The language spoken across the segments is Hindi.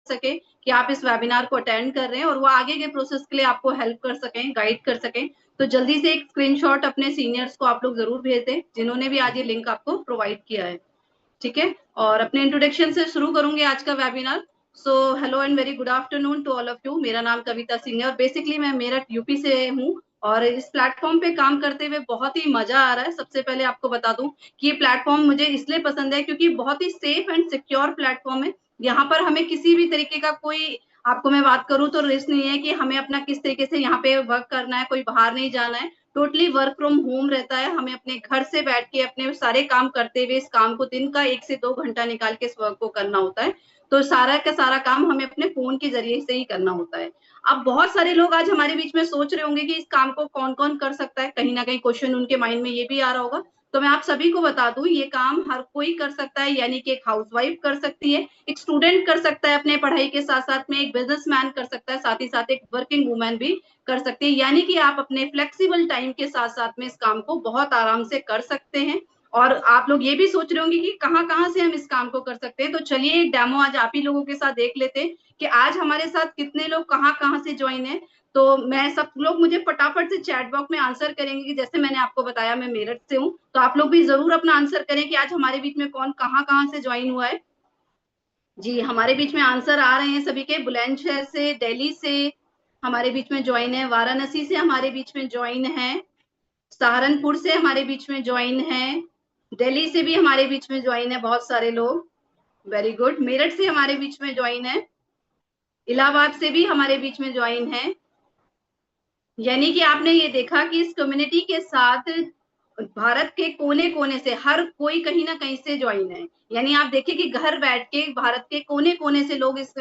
सके कि आप इस वेबिनार को अटेंड कर रहे हैं और वो आगे के प्रोसेस के लिए आपको हेल्प कर सकें, गाइड कर सकें। तो जल्दी से एक स्क्रीनशॉट अपने सीनियर्स को आप लोग जरूर भेज दें जिन्होंने भी आज ये लिंक आपको प्रोवाइड किया है, ठीक है। और अपने इंट्रोडक्शन से शुरू करूंगी आज का webinar. So hello and very good afternoon to all of you. मेरा नाम कविता सिंह है और बेसिकली मैं मेरठ यूपी से हूँ और इस प्लेटफॉर्म पे काम करते हुए बहुत ही मजा आ रहा है। सबसे पहले आपको बता दूं कि ये प्लेटफॉर्म मुझे इसलिए पसंद है क्योंकि बहुत ही सेफ एंड सिक्योर प्लेटफॉर्म है। यहाँ पर हमें किसी भी तरीके का कोई, आपको मैं बात करूं तो रिस्क नहीं है कि हमें अपना किस तरीके से यहाँ पे वर्क करना है, कोई बाहर नहीं जाना है। टोटली वर्क फ्रॉम होम रहता है। हमें अपने घर से बैठ के अपने सारे काम करते हुए इस काम को दिन का 1 से 2 घंटा निकाल के इस वर्क को करना होता है। तो सारा का सारा काम हमें अपने फोन के जरिए से ही करना होता है। अब बहुत सारे लोग आज हमारे बीच में सोच रहे होंगे कि इस काम को कौन कौन कर सकता है, कहीं ना कहीं क्वेश्चन उनके माइंड में ये भी आ रहा होगा। तो मैं आप सभी को बता दूं ये काम हर कोई कर सकता है, यानी कि एक हाउसवाइफ कर सकती है, एक स्टूडेंट कर सकता है अपने पढ़ाई के साथ साथ में, एक बिजनेसमैन कर सकता है, साथ ही साथ एक वर्किंग वुमेन भी कर सकते हैं। यानी कि आप अपने फ्लेक्सिबल टाइम के साथ साथ में इस काम को बहुत आराम से कर सकते हैं। और आप लोग ये भी सोच रहे होंगे कि कहाँ कहाँ से हम इस काम को कर सकते हैं। तो चलिए एक डेमो आज आप ही लोगों के साथ देख लेते हैं कि आज हमारे साथ कितने लोग कहाँ कहाँ से ज्वाइन है। तो मैं, सब लोग मुझे फटाफट से चैट बॉक्स में आंसर करेंगे कि जैसे मैंने आपको बताया मैं मेरठ से हूँ, तो आप लोग भी जरूर अपना आंसर करें कि आज हमारे बीच में कौन कहाँ कहाँ से ज्वाइन हुआ है। जी हमारे बीच में आंसर आ रहे हैं सभी के। बुलंदशहर से, दिल्ली से हमारे बीच में ज्वाइन है, वाराणसी से हमारे बीच में ज्वाइन है, सहारनपुर से हमारे बीच में ज्वाइन है, दिल्ली से भी हमारे बीच में ज्वाइन है बहुत सारे लोग, वेरी गुड। मेरठ से हमारे बीच में ज्वाइन है, इलाहाबाद से भी हमारे बीच में ज्वाइन है। यानी कि आपने ये देखा कि इस कम्युनिटी के साथ भारत के कोने कोने से हर कोई कहीं ना कहीं से ज्वाइन है। यानी आप देखिए कि घर बैठ के भारत के कोने कोने से लोग इस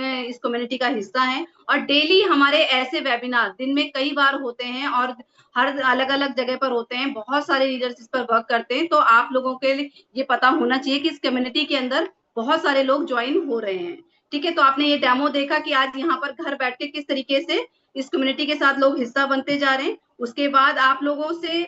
कम्युनिटी का हिस्सा हैं और डेली हमारे ऐसे वेबिनार दिन में कई बार होते हैं और हर अलग अलग जगह पर होते हैं। बहुत सारे लीडर्स इस पर वर्क करते हैं। तो आप लोगों के लिए ये पता होना चाहिए कि इस कम्युनिटी के अंदर बहुत सारे लोग ज्वाइन हो रहे हैं, ठीक है। तो आपने ये डेमो देखा कि आज यहाँ पर घर बैठ के किस तरीके से इस कम्युनिटी के साथ लोग हिस्सा बनते जा रहे हैं। उसके बाद आप लोगों से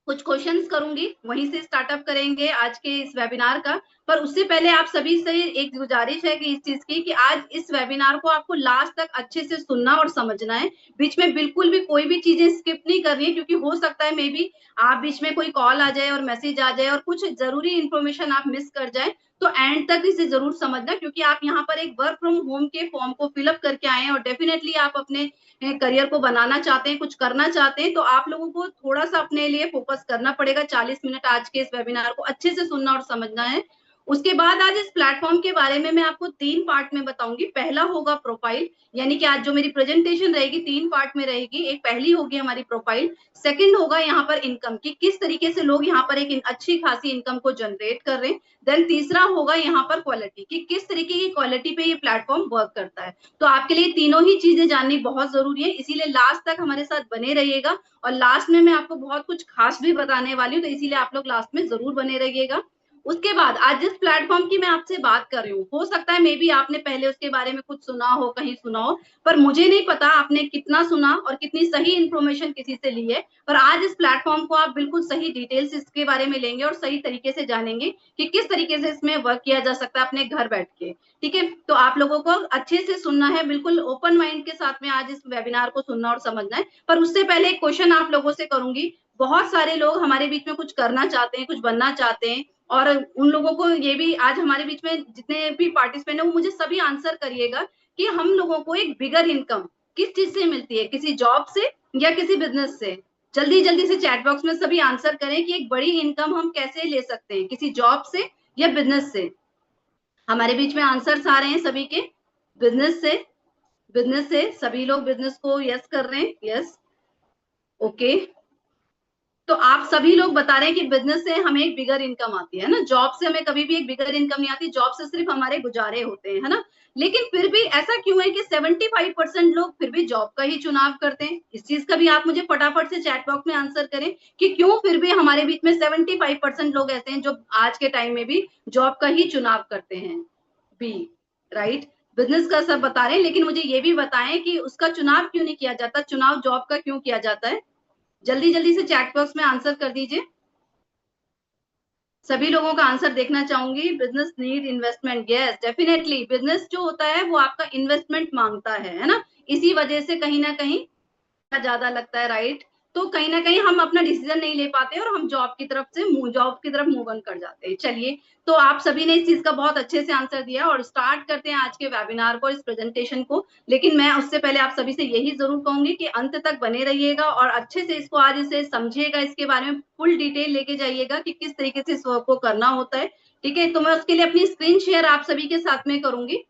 कुछ क्वेश्चंस करूंगी, वहीं से स्टार्टअप करेंगे आज के इस वेबिनार का। पर उससे पहले आप सभी से एक गुजारिश है कि इस चीज की कि आज इस वेबिनार को आपको लास्ट तक अच्छे से सुनना और समझना है। बीच में बिल्कुल भी कोई भी चीजें स्किप नहीं करनी है, क्योंकि हो सकता है मे बी आप बीच में कोई कॉल आ जाए और मैसेज आ जाए और कुछ जरूरी इंफॉर्मेशन आप मिस कर जाए। तो एंड तक इसे जरूर समझना, क्योंकि आप यहाँ पर एक वर्क फ्रॉम होम के फॉर्म को फिलअप करके आए हैं और डेफिनेटली आप अपने करियर को बनाना चाहते हैं, कुछ करना चाहते हैं। तो आप लोगों को थोड़ा सा अपने लिए फोकस करना पड़ेगा। 40 मिनट आज के इस वेबिनार को अच्छे से सुनना और समझना है। उसके बाद आज इस प्लेटफॉर्म के बारे में मैं आपको 3 पार्ट में बताऊंगी। पहला होगा प्रोफाइल, यानी कि आज जो मेरी प्रेजेंटेशन रहेगी 3 पार्ट में रहेगी। एक पहली होगी हमारी प्रोफाइल, सेकंड होगा यहाँ पर इनकम की, किस तरीके से लोग यहाँ पर एक अच्छी खासी इनकम को जनरेट कर रहे हैं। देन तीसरा होगा यहाँ पर क्वालिटी, कि किस तरीके की क्वालिटी पे ये प्लेटफॉर्म वर्क करता है। तो आपके लिए तीनों ही चीजें जाननी बहुत जरूरी है, इसीलिए लास्ट तक हमारे साथ बने रहिएगा। और लास्ट में मैं आपको बहुत कुछ खास भी बताने वाली हूँ, तो इसीलिए आप लोग लास्ट में जरूर बने रहिएगा। उसके बाद आज जिस प्लेटफॉर्म की मैं आपसे बात कर रही हूँ, हो सकता है मे बी आपने पहले उसके बारे में कुछ सुना हो, कहीं सुना हो, पर मुझे नहीं पता आपने कितना सुना और कितनी सही इंफॉर्मेशन किसी से ली है। पर आज इस प्लेटफॉर्म को आप बिल्कुल सही डिटेल्स इसके बारे में लेंगे और सही तरीके से जानेंगे कि किस तरीके से इसमें वर्क किया जा सकता है अपने घर बैठ के, ठीक है। तो आप लोगों को अच्छे से सुनना है, बिल्कुल ओपन माइंड के साथ में आज इस वेबिनार को सुनना और समझना है। पर उससे पहले एक क्वेश्चन आप लोगों से करूंगी। बहुत सारे लोग हमारे बीच में कुछ करना चाहते हैं, कुछ बनना चाहते हैं, और उन लोगों को ये भी आज हमारे बीच में जितने भी पार्टिसिपेंट है वो मुझे सभी आंसर करिएगा कि हम लोगों को एक बिगर इनकम किस चीज से मिलती है, किसी जॉब से या किसी बिजनेस से। जल्दी जल्दी से चैट बॉक्स में सभी आंसर करें कि एक बड़ी इनकम हम कैसे ले सकते हैं, किसी जॉब से या बिजनेस से। हमारे बीच में आंसर्स आ रहे हैं सभी के, बिजनेस से, बिजनेस से सभी लोग बिजनेस को यस कर रहे हैं, यस, ओके। तो आप सभी लोग बता रहे हैं कि बिजनेस से हमें एक बिगर इनकम आती है ना, जॉब से हमें कभी भी एक बिगर इनकम नहीं आती, जॉब से सिर्फ हमारे गुजारे होते हैं, है ना। लेकिन फिर भी ऐसा क्यों है कि 75% लोग फिर भी जॉब का ही चुनाव करते हैं? इस चीज का भी आप मुझे फटाफट से चैट बॉक्स में आंसर करें कि क्यों फिर भी हमारे बीच में 75% लोग ऐसे हैं जो आज के टाइम में भी जॉब का ही चुनाव करते हैं। बी, राइट, बिजनेस का सब बता रहे हैं, लेकिन मुझे ये भी बताएं कि उसका चुनाव क्यों नहीं किया जाता, चुनाव जॉब का क्यों किया जाता है। जल्दी जल्दी से चैट बॉक्स में आंसर कर दीजिए। सभी लोगों का आंसर देखना चाहूंगी। Business need investment, yes definitely. Business जो होता है वो आपका इन्वेस्टमेंट मांगता है ना, इसी वजह से कहीं ना कहीं ज्यादा लगता है, राइट। तो कहीं ना कहीं हम अपना डिसीजन नहीं ले पाते और हम जॉब की तरफ मूव ऑन कर जाते हैं। चलिए, तो आप सभी ने इस चीज का बहुत अच्छे से आंसर दिया और स्टार्ट करते हैं आज के वेबिनार को, इस प्रेजेंटेशन को। लेकिन मैं उससे पहले आप सभी से यही जरूर कहूंगी कि अंत तक बने रहिएगा और अच्छे से इसको आज इसे समझिएगा, इसके बारे में फुल डिटेल लेके जाइएगा कि किस तरीके से इस वर्क को करना होता है। ठीक है, तो मैं उसके लिए अपनी स्क्रीन शेयर आप सभी के साथ में करूंगी।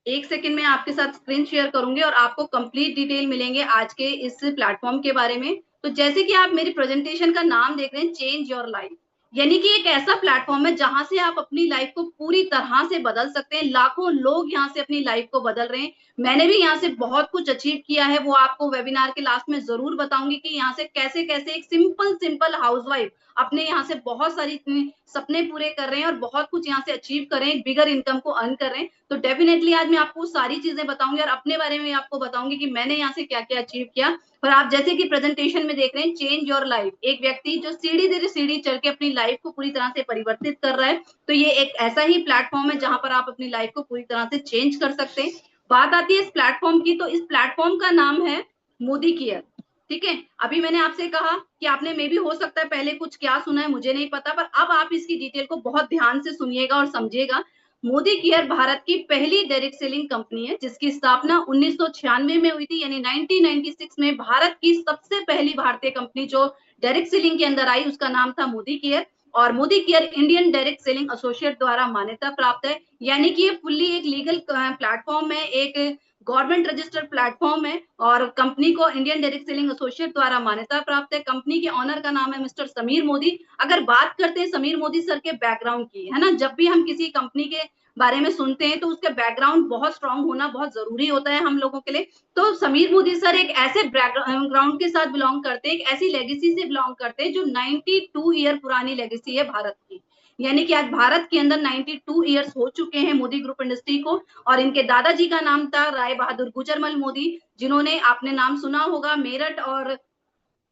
1 सेकंड में आपके साथ स्क्रीन शेयर करूंगी और आपको कंप्लीट डिटेल मिलेंगे आज के इस प्लेटफॉर्म के बारे में। तो जैसे कि आप मेरी प्रेजेंटेशन का नाम देख रहे हैं, चेंज योर लाइफ, यानी कि एक ऐसा प्लेटफॉर्म है जहां से आप अपनी लाइफ को पूरी तरह से बदल सकते हैं। लाखों लोग यहाँ से अपनी लाइफ को बदल रहे हैं। मैंने भी यहाँ से बहुत कुछ अचीव किया है, वो आपको वेबिनार के लास्ट में जरूर बताऊंगी कि यहाँ से कैसे कैसे एक सिंपल सिंपल हाउसवाइफ अपने यहाँ से बहुत सारी सपने पूरे कर रहे हैं और बहुत कुछ यहाँ से अचीव कर रहे हैं, बिगर इनकम को अर्न कर रहे हैं। तो डेफिनेटली आज मैं आपको सारी चीजें बताऊंगी और अपने बारे में आपको बताऊंगी कि मैंने यहाँ से क्या क्या अचीव किया। और आप जैसे कि प्रेजेंटेशन में देख रहे हैं, चेंज योर लाइफ, एक व्यक्ति जो सीढ़ी दर सीढ़ी चढ़ के अपनी लाइफ को पूरी तरह से परिवर्तित कर रहा है। तो ये एक ऐसा ही प्लेटफॉर्म है जहां पर आप अपनी लाइफ को पूरी तरह से चेंज कर सकते हैं। बात आती है इस प्लेटफॉर्म की, तो इस प्लेटफॉर्म का नाम है मोदी केयर। ठीक है, अभी मैंने आपसे कहा कि आपने मे भी हो सकता है पहले कुछ क्या सुना है मुझे नहीं पता, पर अब आप इसकी डिटेल को बहुत ध्यान से सुनिएगा और समझिएगा। मोदी केयर भारत की पहली डायरेक्ट सेलिंग कंपनी है जिसकी स्थापना 1996 में हुई थी, यानी 1996 में भारत की सबसे पहली भारतीय कंपनी जो डायरेक्ट सेलिंग के अंदर आई उसका नाम था मोदी केयर। और Modi care Indian direct selling associate द्वारा मान्यता प्राप्त है, यानी कि ये फुल्ली एक लीगल प्लेटफॉर्म है, एक गवर्नमेंट रजिस्टर्ड प्लेटफॉर्म है और कंपनी को इंडियन डायरेक्ट सेलिंग एसोसिएट द्वारा मान्यता प्राप्त है। कंपनी के ऑनर का नाम है मिस्टर समीर मोदी। अगर बात करते हैं समीर मोदी सर के बैकग्राउंड की, है ना, जब भी हम किसी कंपनी के बारे में सुनते हैं तो उसका बैकग्राउंड बहुत स्ट्रांग होना बहुत जरूरी होता है हम लोगों के लिए। तो समीर मोदी सर एक ऐसे बैकग्राउंड के साथ बिलोंग करते हैं, एक ऐसी लेगेसी से बिलोंग करते हैं जो 92 ईयर पुरानी लेगेसी है भारत की, यानी कि आज भारत के अंदर 92 ईयर्स हो चुके हैं मोदी ग्रुप इंडस्ट्री को। और इनके दादाजी का नाम था राय बहादुर गुजरमल मोदी, जिन्होंने, आपने नाम सुना होगा, मेरठ और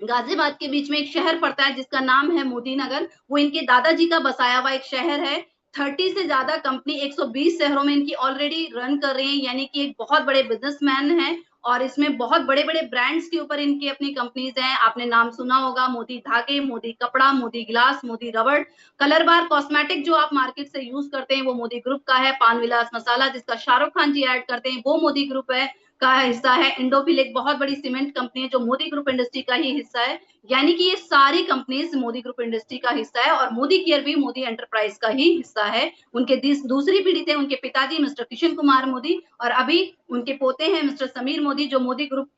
गाजियाबाद के बीच में एक शहर पड़ता है जिसका नाम है मोदी नगर, वो इनके दादाजी का बसाया हुआ एक शहर है। 30 से ज्यादा कंपनी 120 शहरों में इनकी ऑलरेडी रन कर रहे हैं, यानी कि एक बहुत बड़े बिजनेसमैन हैं और इसमें बहुत बड़े बड़े ब्रांड्स के ऊपर इनकी अपनी कंपनीज हैं। आपने नाम सुना होगा, मोदी धागे, मोदी कपड़ा, मोदी गिलास, मोदी रबड़, कलर बार, कॉस्मेटिक जो आप मार्केट से यूज करते हैं वो मोदी ग्रुप का है। पान विलास मसाला जिसका शाहरुख खान जी ऐड करते हैं वो मोदी ग्रुप है का हिस्सा है। इंडोफिल एक बहुत बड़ी सीमेंट कंपनी है जो मोदी ग्रुप इंडस्ट्री का ही हिस्सा है। यानी कि ये सारी कंपनीज मोदी ग्रुप इंडस्ट्री का हिस्सा है और मोदी केयर भी मोदी एंटरप्राइज का ही हिस्सा है। उनके दूसरी पीढ़ी थे उनके पिताजी मिस्टर किशन कुमार मोदी और अभी उनके पोते हैं मिस्टर समीर मोदी जो मोदी ग्रुप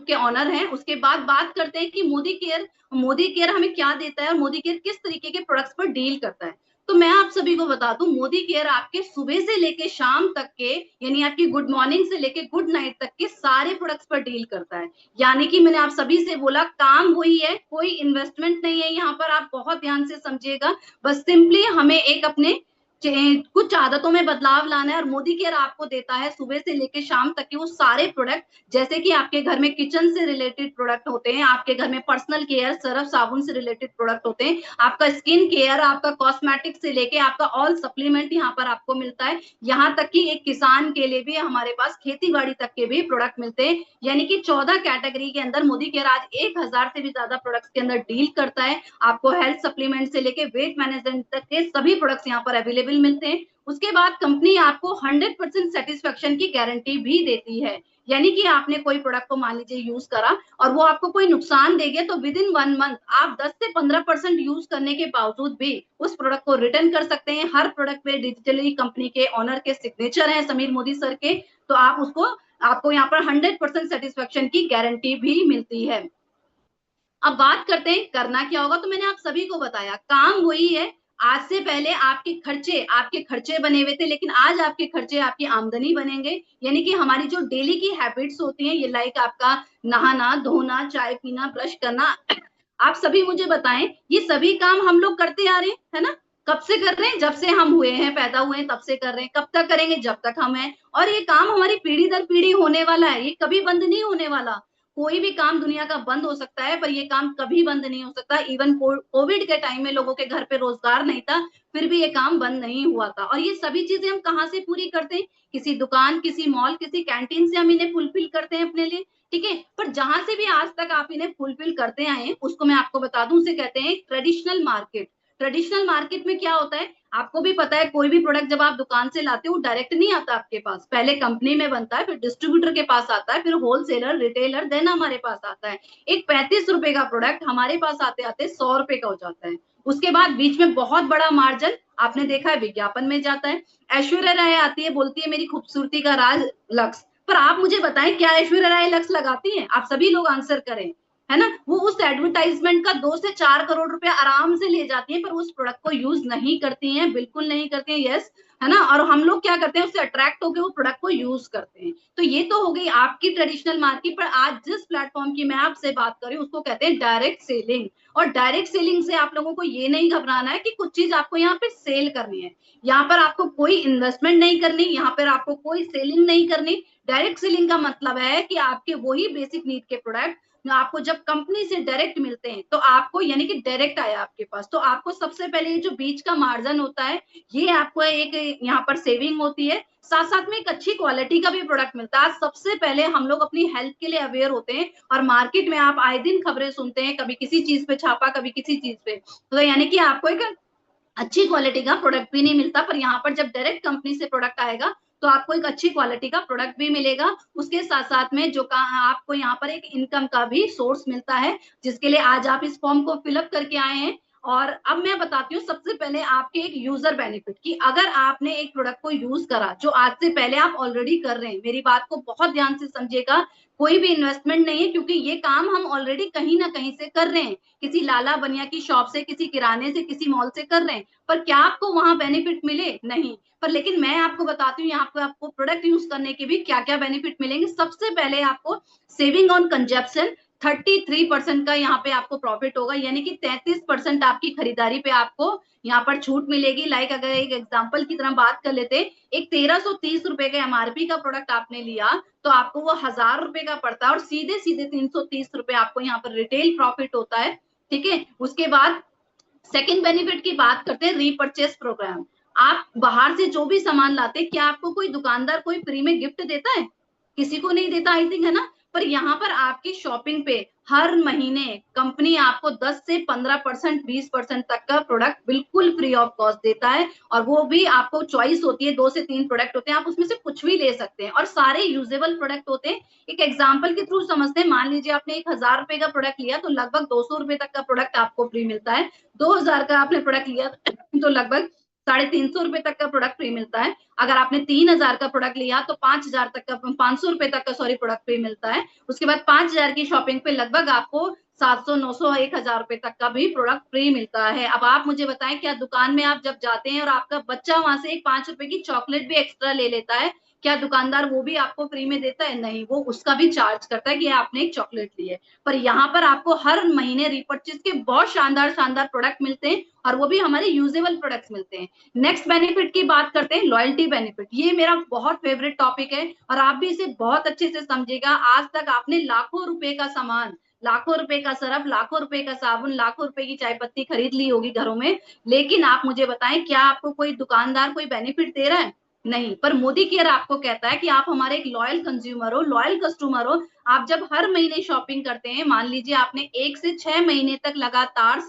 के ऑनर हैं। उसके बाद बात करते हैं कि मोदी केयर हमें क्या देता है और मोदी केयर किस तरीके के प्रोडक्ट्स पर डील करता है। तो मैं आप सभी को बता दूं, मोदी केयर आपके सुबह से लेके शाम तक के, यानी आपकी गुड मॉर्निंग से लेके गुड नाइट तक के सारे प्रोडक्ट्स पर डील करता है। यानी कि मैंने आप सभी से बोला, काम वही है, कोई इन्वेस्टमेंट नहीं है यहाँ पर, आप बहुत ध्यान से समझिएगा। बस सिंपली हमें एक अपने कुछ आदतों में बदलाव लाना है और मोदी केयर आपको देता है सुबह से लेकर शाम तक के वो सारे प्रोडक्ट, जैसे कि आपके घर में किचन से रिलेटेड प्रोडक्ट होते हैं, आपके घर में पर्सनल केयर, सर्फ साबुन से रिलेटेड प्रोडक्ट होते हैं, आपका स्किन केयर, आपका कॉस्मेटिक से लेके आपका ऑल सप्लीमेंट यहाँ पर आपको मिलता है। यहाँ तक कि एक किसान के लिए भी हमारे पास खेती बाड़ी तक के भी प्रोडक्ट मिलते हैं। यानी कि 14 कैटेगरी के अंदर मोदी केयर आज 1000 से भी ज्यादा प्रोडक्ट्स के अंदर डील करता है। आपको हेल्थ सप्लीमेंट से लेके वेट मैनेजमेंट तक के सभी प्रोडक्ट्स यहाँ पर अवेलेबल मिलते हैं। उसके बाद कंपनी आपको 100% सेटिस्फेक्शन की गारंटी भी देती है, यानी कि आपने कोई प्रोडक्ट को मान लीजिए यूज करा और वो आपको कोई नुकसान दे गया तो विद इन 1 मंथ आप 10 से 15% यूज करने के बावजूद भी उस प्रोडक्ट को रिटर्न कर सकते हैं। हर प्रोडक्ट पे डिजिटली कंपनी के ऑनर के सिग्नेचर हैं समीर मोदी सर के, तो आपको यहाँ पर 100% सेटिस्फेक्शन की गारंटी भी मिलती है। अब बात करते हैं करना क्या होगा, तो मैंने आप सभी को बताया काम वही है। आज से पहले आपके खर्चे बने हुए थे, लेकिन आज आपके खर्चे आपकी आमदनी बनेंगे। यानी कि हमारी जो डेली की हैबिट्स होती हैं, ये लाइक आपका नहाना धोना, चाय पीना, ब्रश करना, आप सभी मुझे बताएं, ये सभी काम हम लोग करते आ रहे हैं, है ना। कब से कर रहे हैं? जब से हम हुए हैं, पैदा हुए हैं, तब से कर रहे हैं। कब तक करेंगे? जब तक हम हैं। और ये काम हमारी पीढ़ी दर पीढ़ी होने वाला है, ये कभी बंद नहीं होने वाला। कोई भी काम दुनिया का बंद हो सकता है, पर ये काम कभी बंद नहीं हो सकता। इवन कोविड के टाइम में लोगों के घर पे रोजगार नहीं था, फिर भी ये काम बंद नहीं हुआ था। और ये सभी चीजें हम कहाँ से पूरी करते हैं? किसी दुकान, किसी मॉल, किसी कैंटीन से हम इन्हें फुलफिल करते हैं अपने लिए, ठीक है। पर जहां से भी आज तक आप इन्हें फुलफिल करते आए हैं, उसको मैं आपको बता दूं, उसे कहते हैं ट्रेडिशनल मार्केट। ट्रेडिशनल मार्केट में क्या होता है, आपको भी पता है, कोई भी प्रोडक्ट जब आप दुकान से लाते हो डायरेक्ट नहीं आता आपके पास, पहले कंपनी में बनता है, फिर डिस्ट्रीब्यूटर के पास आता है, फिर होलसेलर, रिटेलर, देन हमारे पास आता है। एक 35 रुपए का प्रोडक्ट हमारे पास आते आते 100 रुपए का हो जाता है। उसके बाद बीच में बहुत बड़ा मार्जिन आपने देखा है विज्ञापन में जाता है। ऐश्वर्या राय आती है, बोलती है मेरी खूबसूरती का राज लक्स। पर आप मुझे बताएं, क्या ऐश्वर्या राय लक्स लगाती है? आप सभी लोग आंसर करें, है ना। वो उस एडवर्टाइजमेंट का 2 से 4 करोड़ रुपए आराम से ले जाती है, पर उस प्रोडक्ट को यूज नहीं करती हैं, बिल्कुल नहीं करती हैं, यस, है ना। और हम लोग क्या करते हैं, उससे अट्रैक्ट होकर वो प्रोडक्ट को यूज करते हैं। तो ये तो हो गई आपकी ट्रेडिशनल मार्केट। पर आज जिस प्लेटफॉर्म की मैं आपसे बात कर रही हूँ, उसको कहते हैं डायरेक्ट सेलिंग। और डायरेक्ट सेलिंग से आप लोगों को ये नहीं घबराना है कि कुछ चीज आपको यहाँ पे सेल करनी है। यहाँ पर आपको कोई इन्वेस्टमेंट नहीं करनी, यहाँ पर आपको कोई सेलिंग नहीं करनी। डायरेक्ट सेलिंग का मतलब है कि आपके वही बेसिक नीड के प्रोडक्ट आपको जब कंपनी से डायरेक्ट मिलते हैं, तो आपको, यानी कि डायरेक्ट आया आपके पास, तो आपको सबसे पहले ये जो बीच का मार्जिन होता है, ये आपको एक यहाँ पर सेविंग होती है। साथ साथ में एक अच्छी क्वालिटी का भी प्रोडक्ट मिलता है। सबसे पहले हम लोग अपनी हेल्थ के लिए अवेयर होते हैं, और मार्केट में आप आए दिन खबरें सुनते हैं, कभी किसी चीज पे छापा, कभी किसी चीज पे, तो यानी कि आपको एक अच्छी क्वालिटी का प्रोडक्ट भी नहीं मिलता। पर यहाँ पर जब डायरेक्ट कंपनी से प्रोडक्ट आएगा, तो आपको एक अच्छी क्वालिटी का प्रोडक्ट भी मिलेगा। उसके साथ साथ में जो आपको यहाँ पर एक इनकम का भी सोर्स मिलता है, जिसके लिए आज आप इस फॉर्म को फिलअप करके आए हैं। और अब मैं बताती हूँ सबसे पहले आपके एक यूजर बेनिफिट की। अगर आपने एक प्रोडक्ट को यूज करा, जो आज से पहले आप ऑलरेडी कर रहे हैं, मेरी बात को बहुत ध्यान से समझिएगा, कोई भी इन्वेस्टमेंट नहीं है, क्योंकि ये काम हम ऑलरेडी कहीं ना कहीं से कर रहे हैं, किसी लाला बनिया की शॉप से, किसी किराने से, किसी मॉल से कर रहे हैं। पर क्या आपको वहां बेनिफिट मिले? नहीं। पर लेकिन मैं आपको बताती हूँ, यहाँ पे आपको प्रोडक्ट यूज करने के भी क्या क्या बेनिफिट मिलेंगे। सबसे पहले आपको सेविंग ऑन कंजप्शन 33% का यहाँ पे आपको प्रॉफिट होगा, यानी कि 33% आपकी खरीदारी पे आपको यहाँ पर छूट मिलेगी। लाइक अगर एक एग्जांपल की तरह बात कर लेते, एक 1330 रुपए का एमआरपी का प्रोडक्ट आपने लिया, तो आपको वो 1000 रुपए का पड़ता है, और सीधे सीधे 330 रुपए आपको यहाँ पर रिटेल प्रॉफिट होता है, ठीक है। उसके बाद सेकंड बेनिफिट की बात करते हैं, रीपरचेस प्रोग्राम। आप बाहर से जो भी सामान लाते, क्या आपको कोई दुकानदार कोई फ्री में गिफ्ट देता है? किसी को नहीं देता, आई थिंक, है ना। पर यहाँ पर आपकी शॉपिंग पे हर महीने कंपनी आपको 10 से 15%, 20% तक का प्रोडक्ट बिल्कुल फ्री ऑफ कॉस्ट देता है। और वो भी आपको चॉइस होती है, 2 से 3 प्रोडक्ट होते हैं, आप उसमें से कुछ भी ले सकते हैं, और सारे यूजेबल प्रोडक्ट होते हैं। एक एग्जाम्पल के थ्रू समझते हैं, मान लीजिए आपने 1000 रुपए का प्रोडक्ट लिया, तो लगभग 200 रुपए तक का प्रोडक्ट आपको फ्री मिलता है। 2000 का आपने प्रोडक्ट लिया, तो लगभग 350 रुपए तक का प्रोडक्ट फ्री मिलता है। अगर आपने 3000 का प्रोडक्ट लिया, तो 5000 तक का, 500 रुपए तक का, सॉरी, प्रोडक्ट फ्री मिलता है। उसके बाद 5000 की शॉपिंग पे लगभग आपको 700, 900, 1000 रुपए तक का भी प्रोडक्ट फ्री मिलता है। अब आप मुझे बताएं, क्या दुकान में आप जब जाते हैं और आपका बच्चा वहां से एक 5 रुपए की चॉकलेट भी एक्स्ट्रा ले लेता है, क्या दुकानदार वो भी आपको फ्री में देता है? नहीं, वो उसका भी चार्ज करता है कि आपने एक चॉकलेट ली है। पर यहाँ पर आपको हर महीने रीपर्चेज के बहुत शानदार शानदार प्रोडक्ट मिलते हैं, और वो भी हमारे यूजेबल प्रोडक्ट्स मिलते हैं। नेक्स्ट बेनिफिट की बात करते हैं, लॉयल्टी बेनिफिट। ये मेरा बहुत फेवरेट टॉपिक है, और आप भी इसे बहुत अच्छे से समझिएगा। आज तक आपने लाखों रुपए का सामान, लाखों रुपए का सरफ, लाखों रुपए का साबुन, लाखों रुपए की चाय पत्ती खरीद ली होगी घरों में, लेकिन आप मुझे बताएं, क्या आपको कोई दुकानदार कोई बेनिफिट दे रहा है? नहीं। पर मोदी केयर आपको कहता है कि आप हमारे एक लॉयल कंज्यूमर हो, लॉयल कस्टमर हो। आप जब हर महीने शॉपिंग करते हैं, मान लीजिए आपने 1 से 6 महीने तक लगातार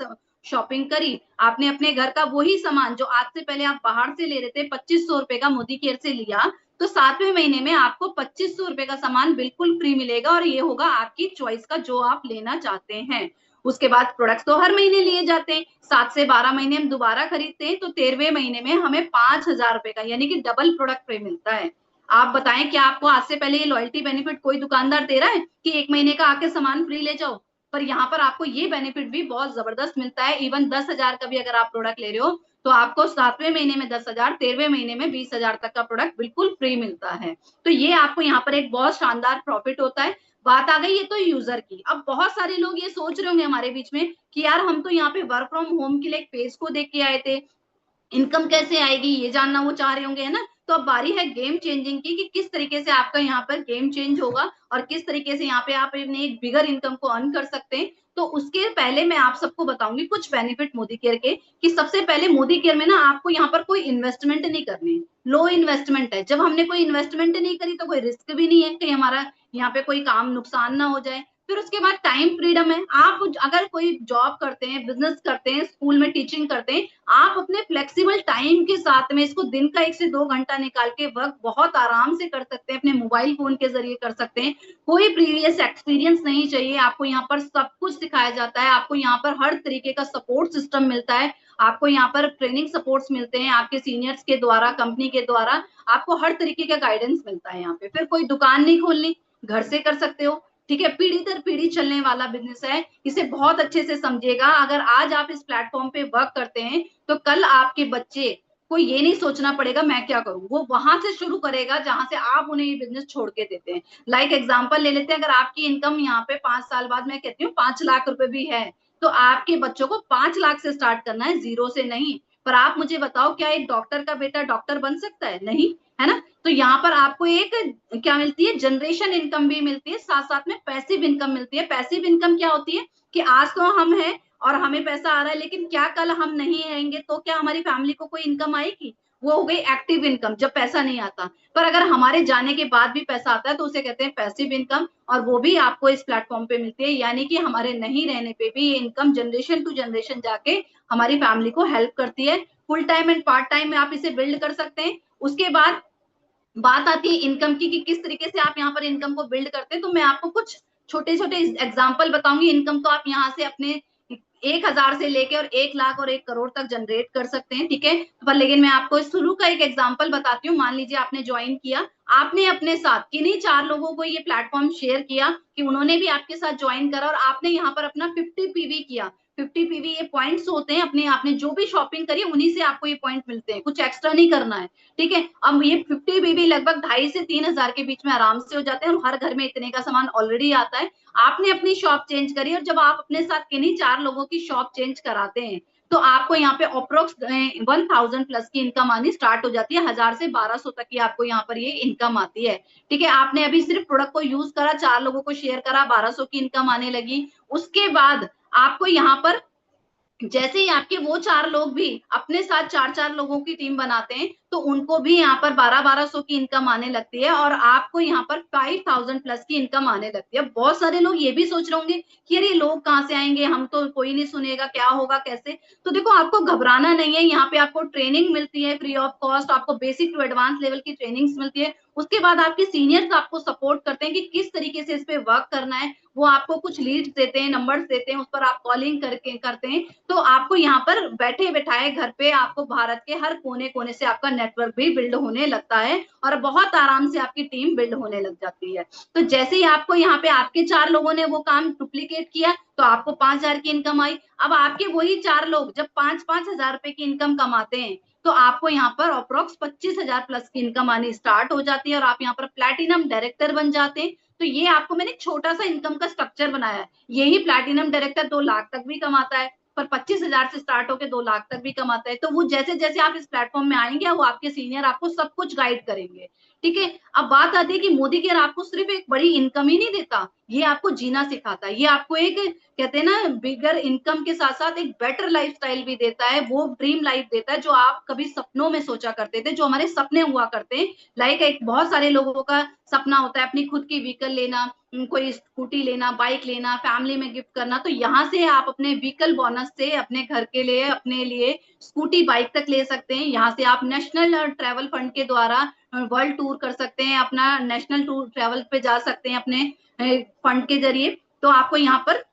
शॉपिंग करी, आपने अपने घर का वही सामान जो आज से पहले आप बाहर से ले रहे थे 2500 रुपए का, मोदी केयर से लिया, तो 7वें महीने में आपको 2500 रुपए का सामान बिल्कुल फ्री मिलेगा, और ये होगा आपकी चॉइस का, जो आप लेना चाहते हैं। उसके बाद प्रोडक्ट्स तो हर महीने लिए जाते हैं, 7 से 12 महीने हम दोबारा खरीदते हैं, तो 13वें महीने में हमें 5000 रुपए का, यानी कि डबल प्रोडक्ट फ्री मिलता है। आप बताएं, क्या आपको आज से पहले ये लॉयल्टी बेनिफिट कोई दुकानदार दे रहा है कि 1 महीने का आके सामान फ्री ले जाओ? पर यहाँ पर आपको ये बेनिफिट भी बहुत जबरदस्त मिलता है। इवन 10,000 का भी अगर आप प्रोडक्ट ले रहे हो, तो आपको 7वें महीने में 10,000, 13वें महीने में 20,000 तक का प्रोडक्ट बिल्कुल फ्री मिलता है। तो ये आपको यहाँ पर एक बहुत शानदार प्रॉफिट होता है। बात आ गई है तो यूजर की। अब बहुत सारे लोग ये सोच रहे होंगे हमारे बीच में कि यार, हम तो यहाँ पे वर्क फ्रॉम होम के लिए एक पेज को देख के आए थे, इनकम कैसे आएगी, ये जानना वो चाह रहे होंगे, है ना। तो अब बारी है गेम चेंजिंग की कि किस तरीके से आपका यहाँ पर गेम चेंज होगा और किस तरीके से यहाँ पे आप अपने एक बिगर इनकम को अर्न कर सकते हैं। तो उसके पहले मैं आप सबको बताऊंगी कुछ बेनिफिट मोदी केयर के, कि सबसे पहले मोदी केयर में ना आपको यहाँ पर कोई इन्वेस्टमेंट नहीं करनी, लो इन्वेस्टमेंट है। जब हमने कोई इन्वेस्टमेंट नहीं करी तो कोई रिस्क भी नहीं है कि हमारा यहाँ पे कोई काम नुकसान ना हो जाए। फिर उसके बाद टाइम फ्रीडम है। आप अगर कोई जॉब करते हैं, बिजनेस करते हैं, स्कूल में टीचिंग करते हैं, आप अपने फ्लेक्सिबल टाइम के साथ में इसको दिन का 1 से 2 घंटा निकाल के वर्क बहुत आराम से कर सकते हैं, अपने मोबाइल फोन के जरिए कर सकते हैं। कोई प्रीवियस एक्सपीरियंस नहीं चाहिए, आपको यहाँ पर सब कुछ सिखाया जाता है, आपको यहाँ पर हर तरीके का सपोर्ट सिस्टम मिलता है, आपको यहाँ पर ट्रेनिंग सपोर्ट्स मिलते हैं आपके सीनियर्स के द्वारा, कंपनी के द्वारा आपको हर तरीके का गाइडेंस मिलता है यहाँ पे। फिर कोई दुकान नहीं खोलनी, घर से कर सकते हो, ठीक है। पीढ़ी दर पीढ़ी चलने वाला बिजनेस है, इसे बहुत अच्छे से समझिएगा। अगर आज आप इस प्लेटफॉर्म पे वर्क करते हैं तो कल आपके बच्चे को ये नहीं सोचना पड़ेगा मैं क्या करूं, वो वहां से शुरू करेगा जहां से आप उन्हें ये बिजनेस छोड़ के देते हैं। लाइक एग्जांपल ले लेते हैं, अगर आपकी इनकम यहाँ पे 5 साल बाद, मैं कहती हूँ 5 लाख रुपए भी है, तो आपके बच्चों को 5 लाख से स्टार्ट करना है, जीरो से नहीं। पर आप मुझे बताओ, क्या एक डॉक्टर का बेटा डॉक्टर बन सकता है? नहीं, है ना। तो यहाँ पर आपको एक क्या मिलती है, जनरेशन इनकम भी मिलती है, साथ साथ में पैसिव इनकम मिलती है। पैसिव इनकम क्या होती है कि आज तो हम हैं और हमें पैसा आ रहा है, लेकिन क्या कल हम नहीं रहेंगे तो क्या हमारी फैमिली को कोई इनकम आएगी? वो हो गई एक्टिव इनकम, जब पैसा नहीं आता। पर अगर हमारे जाने के बाद भी पैसा आता है तो उसे कहते हैं पैसिव इनकम, और वो भी आपको इस प्लेटफॉर्म पे मिलती है। यानी कि हमारे नहीं रहने पे भी ये इनकम जनरेशन टू जनरेशन जाके हमारी फैमिली को हेल्प करती है। Full time and part time में आप इसे बिल्ड कर सकते हैं। उसके बाद बात आती है इनकम की कि किस तरीके से आप यहाँ पर इनकम को बिल्ड करते हैं। तो मैं आपको कुछ छोटे छोटे एग्जाम्पल बताऊंगी। इनकम तो आप यहाँ से अपने 1000 से लेके और 1 लाख और 1 करोड़ तक जनरेट कर सकते हैं, ठीक है। पर लेकिन मैं आपको शुरू का एक एग्जाम्पल बताती हूँ। मान लीजिए आपने ज्वाइन किया, आपने अपने साथ किन्हीं 4 लोगों को ये प्लेटफॉर्म शेयर किया कि उन्होंने भी आपके साथ ज्वाइन करा, और आपने यहाँ पर अपना 50 पीवी किया। 50 पीवी ये पॉइंट्स होते हैं, अपने आपने जो भी शॉपिंग करी उन्हीं से आपको ये पॉइंट मिलते हैं, कुछ एक्स्ट्रा नहीं करना है, ठीक है। अब ये 50 पीवी लगभग 2.5 से 3,000 के बीच में आराम से हो जाते हैं, और हर घर में इतने का सामान ऑलरेडी आता है। आपने अपनी शॉप चेंज करी, और जब आप अपने साथ किन्हीं 4 लोगों की शॉप चेंज कराते हैं तो आपको यहाँ पे अप्रोक्स 1000 प्लस की इनकम आनी स्टार्ट हो जाती है। 1000 से 1200 तक की आपको यहाँ पर ये इनकम आती है, ठीक है। आपने अभी सिर्फ प्रोडक्ट को यूज करा, 4 लोगों को शेयर करा, 1200 की इनकम आने लगी। उसके बाद आपको यहाँ पर जैसे ही आपके वो 4 लोग भी अपने साथ 4-4 लोगों की टीम बनाते हैं तो उनको भी यहाँ पर 1200 की इनकम आने लगती है, और आपको यहाँ पर 5000 प्लस की इनकम आने लगती है। बहुत सारे लोग ये भी सोच रहे होंगे कि अरे लोग कहाँ से आएंगे, हम तो कोई नहीं सुनेगा, क्या होगा कैसे। तो देखो, आपको घबराना नहीं है। यहाँ पे आपको ट्रेनिंग मिलती है फ्री ऑफ कॉस्ट, आपको बेसिक टू एडवांस लेवल की ट्रेनिंग्स मिलती है। उसके बाद आपके सीनियर्स आपको सपोर्ट करते हैं कि किस तरीके से इस पे वर्क करना है। वो आपको कुछ लीड्स देते हैं, नंबर्स देते हैं, उस पर आप कॉलिंग करके करते हैं। तो आपको यहाँ पर बैठे बैठाए घर पे आपको भारत के हर कोने कोने से आपका नेटवर्क भी बिल्ड होने लगता है, और बहुत आराम से आपकी टीम बिल्ड होने लग जाती है। तो जैसे ही आपको यहाँ पे आपके 4 लोगों ने वो काम डुप्लीकेट किया तो आपको 5000 की इनकम आई। अब आपके वही 4 लोग जब 5-5 हजार रुपए की इनकम कमाते हैं तो आपको यहाँ पर अप्रोक्स 25,000 प्लस की इनकम आनी स्टार्ट हो जाती है, और आप यहाँ पर प्लैटिनम डायरेक्टर बन जाते हैं। तो ये आपको मैंने छोटा सा इनकम का स्ट्रक्चर बनाया है। यही प्लैटिनम डायरेक्टर 2 लाख तक भी कमाता है, पर 25,000 से स्टार्ट होकर 2 लाख तक भी कमाता है। तो वो जैसे जैसे आप इस प्लेटफॉर्म में आएंगे वो आपके सीनियर आपको सब कुछ गाइड करेंगे, ठीक है। अब बात आती है कि मोदी केयर आपको सिर्फ एक बड़ी इनकम ही नहीं देता, ये आपको जीना सिखाता है। ये आपको एक कहते हैं ना बिगर इनकम के साथ साथ एक बेटर लाइफस्टाइल भी देता है, वो ड्रीम लाइफ देता है जो आप कभी सपनों में सोचा करते थे, जो हमारे सपने हुआ करते हैं। लाइक एक बहुत सारे लोगों का सपना होता है अपनी खुद की व्हीकल लेना, कोई स्कूटी लेना, बाइक लेना, फैमिली में गिफ्ट करना। तो यहाँ से आप अपने व्हीकल बोनस से अपने घर के लिए, अपने लिए स्कूटी बाइक तक ले सकते हैं। यहाँ से आप नेशनल ट्रैवल फंड के द्वारा वर्ल्ड टूर कर सकते हैं, अपना नेशनल टूर ट्रैवल पे जा सकते हैं अपने फंड के जरिए। तो आपको यहाँ पर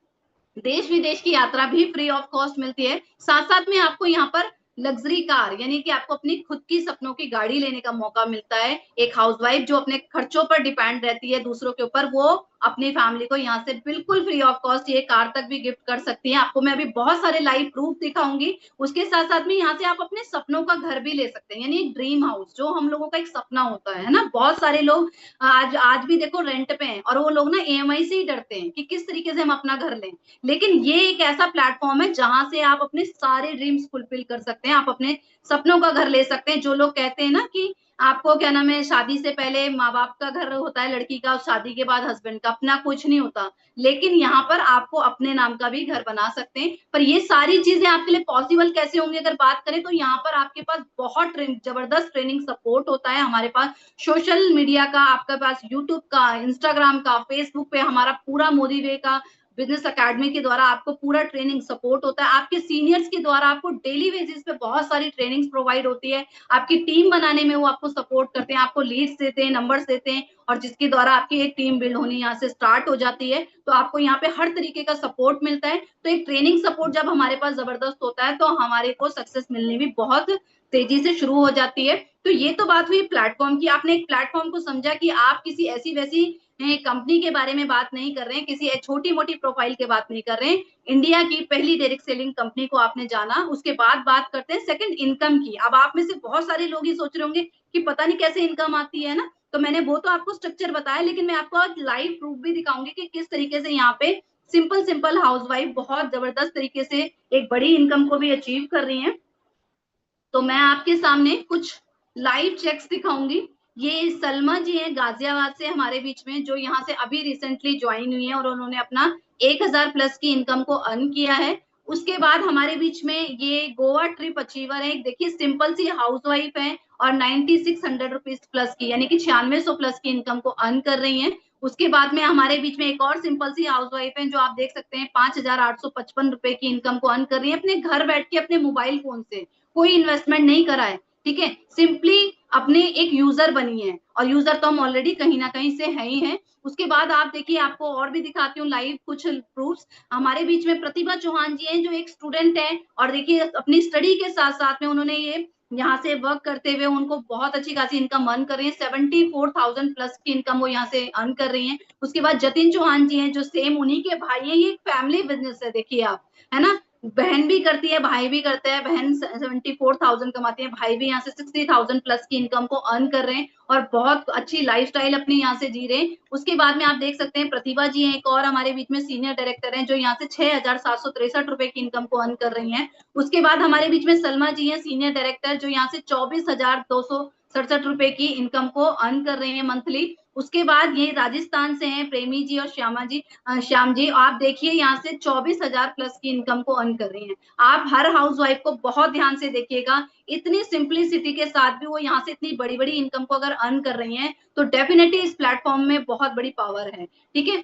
देश विदेश की यात्रा भी फ्री ऑफ कॉस्ट मिलती है। साथ साथ में आपको यहाँ पर लग्जरी कार यानी कि आपको अपनी खुद की सपनों की गाड़ी लेने का मौका मिलता है। एक हाउसवाइफ जो अपने खर्चों पर डिपेंड रहती है दूसरों के ऊपर, वो अपनी फैमिली को यहाँ से बिल्कुल फ्री ऑफ कॉस्ट ये कार तक भी गिफ्ट कर सकती है। आपको मैं अभी बहुत सारे लाइव प्रूफ दिखाऊंगी। उसके साथ साथ में यहाँ से आप अपने सपनों का घर भी ले सकते हैं, यानी एक ड्रीम हाउस जो हम लोगों का एक सपना होता है ना। बहुत सारे लोग आज भी देखो रेंट पे हैं, और वो लोग ना ईएमआई से ही डरते हैं कि किस तरीके से हम अपना घर लें। लेकिन ये एक ऐसा प्लेटफॉर्म है जहां से आप अपने सारे ड्रीम्स फुलफिल कर सकते हैं, आप अपने सपनों का घर ले सकते हैं। जो लोग कहते हैं ना कि आपको क्या नाम है, शादी से पहले माँ बाप का घर होता है लड़की का, और शादी के बाद हस्बैंड का, अपना कुछ नहीं होता। लेकिन यहाँ पर आपको अपने नाम का भी घर बना सकते हैं। पर ये सारी चीजें आपके लिए पॉसिबल कैसे होंगी अगर बात करें, तो यहाँ पर आपके पास बहुत जबरदस्त ट्रेनिंग सपोर्ट होता है हमारे पास। सोशल मीडिया का आपके पास, यूट्यूब का, इंस्टाग्राम का, फेसबुक पे हमारा पूरा मोदी वे का बिजनेस अकेडमी के द्वारा आपको पूरा ट्रेनिंग सपोर्ट होता है। आपके सीनियर्स के द्वारा आपको डेली बेसिस पे बहुत सारी ट्रेनिंग्स प्रोवाइड होती है। आपकी टीम बनाने में वो आपको सपोर्ट करते हैं, आपको लीड्स देते हैं, नंबर्स देते हैं, और जिसके द्वारा आपकी एक टीम बिल्ड होनी यहाँ से स्टार्ट हो जाती है। तो आपको यहाँ पे हर तरीके का सपोर्ट मिलता है। तो एक ट्रेनिंग सपोर्ट जब हमारे पास जबरदस्त होता है, तो हमारे को सक्सेस मिलने भी बहुत तेजी से शुरू हो जाती है। तो ये तो बात हुई प्लेटफॉर्म की। आपने एक प्लेटफॉर्म को समझा कि आप किसी ऐसी वैसी कंपनी के बारे में बात नहीं कर रहे हैं, किसी छोटी मोटी प्रोफाइल के बात नहीं कर रहे हैं। इंडिया की पहली डायरेक्ट सेलिंग कंपनी को आपने जाना। उसके बाद बात करते हैं सेकंड, इनकम की। अब आप में से बहुत सारे लोग ही सोच रहे होंगे कि पता नहीं कैसे इनकम आती है ना। तो मैंने वो तो आपको स्ट्रक्चर बताया, लेकिन मैं आपको आज लाइव प्रूफ भी दिखाऊंगी कि किस तरीके से यहाँ पे सिंपल सिंपल हाउसवाइफ बहुत जबरदस्त तरीके से एक बड़ी इनकम को भी अचीव कर रही है। तो मैं आपके सामने कुछ लाइव चेक्स दिखाऊंगी। ये सलमा जी हैं गाजियाबाद से हमारे बीच में, जो यहाँ से अभी रिसेंटली ज्वाइन हुई है, और उन्होंने अपना 1000 प्लस की इनकम को अर्न किया है। उसके बाद हमारे बीच में ये गोवा ट्रिप अचीवर है। देखिए सिंपल सी हाउसवाइफ है, और 9600 रुपीज प्लस की, यानी कि 9600 प्लस की इनकम को अर्न कर रही है। उसके बाद में हमारे बीच में एक और सिंपल सी हाउसवाइफ है, जो आप देख सकते हैं 5855 रुपए की इनकम को अर्न कर रही है, अपने घर बैठ के अपने मोबाइल फोन से। कोई इन्वेस्टमेंट नहीं करा है, ठीक है, सिंपली अपने एक यूजर बनी है, और यूजर तो हम ऑलरेडी कहीं ना कहीं से है ही है। उसके बाद आप देखिए, आपको और भी दिखाती हूँ लाइव कुछ प्रूफ्स। हमारे बीच में प्रतिभा चौहान जी हैं, जो एक स्टूडेंट है, और देखिए अपनी स्टडी के साथ साथ में उन्होंने ये यहाँ से वर्क करते हुए उनको बहुत अच्छी खासी इनकम अर्न कर रही है। 74,000 प्लस की इनकम वो यहाँ से अर्न कर रही है। उसके बाद जतिन चौहान जी हैं, जो सेम उन्हीं के भाई हैं। ये एक फैमिली बिजनेस है, देखिए आप, है ना, बहन भी करती है, भाई भी करता है। बहन 74,000 कमाती है, भाई भी यहाँ से 60,000 प्लस की इनकम को अर्न कर रहे हैं, और बहुत अच्छी लाइफस्टाइल अपनी यहाँ से जी रहे हैं। उसके बाद में आप देख सकते हैं प्रतिभा जी हैं, एक और हमारे बीच में सीनियर डायरेक्टर हैं, जो यहाँ से 6,763 रुपए की इनकम को अर्न कर रही हैं। उसके बाद हमारे बीच में सलमा जी हैं, सीनियर डायरेक्टर, जो यहाँ से 24,267 रुपए की इनकम को अर्न कर रही है मंथली। उसके बाद ये राजस्थान से हैं प्रेमी जी और श्याम जी, आप देखिए यहाँ से 24,000 प्लस की इनकम को अर्न कर रही हैं। आप हर हाउसवाइफ को बहुत ध्यान से देखिएगा, इतनी सिंपलिसिटी के साथ भी वो यहाँ से इतनी बड़ी बड़ी इनकम को अगर अर्न कर रही हैं, तो डेफिनेटली इस प्लेटफॉर्म में बहुत बड़ी पावर है, ठीक है।